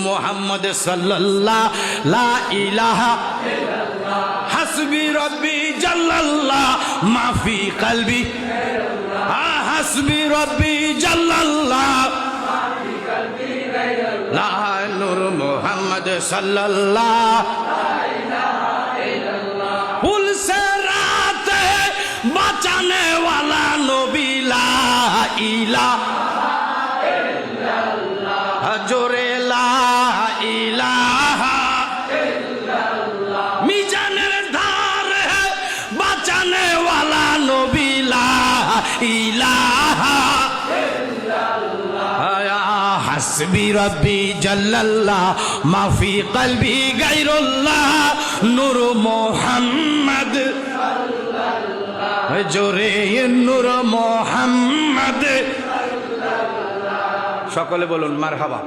মুহাম্মদ সাল্লাল্লাহু লা ইলাহা ইল্লাল্লাহ হাসবি রব্বি জাল্লাল্লাহ মা ফি কলবি হাসবি রব্বি জাল্লাল্লাহ মা ফি কলবি গায়রুল্লাহ নূর মুহাম্মদ সাল্লাল্লাহু লা ইলাহা ইল্লাল্লাহ ফুল সে রাত বাঁচানে वाला নবী লা ইলাহা ইল্লাল্লাহ জোরে লা ইলাহা ইল্লাল্লাহ মিজানের ধারে বাঁচানে वाला নবী লা ইলাহা ইল্লাল্লাহ হাসবি রব্বি জাল্লাল্লাহ মা ফি কলবি গায়রুল্লাহ নূর মুহাম্মদ সাল্লাল্লাহ জোরে নূর মুহাম্মদ সাল্লাল্লাহ সকলে বলুন মারহাবা।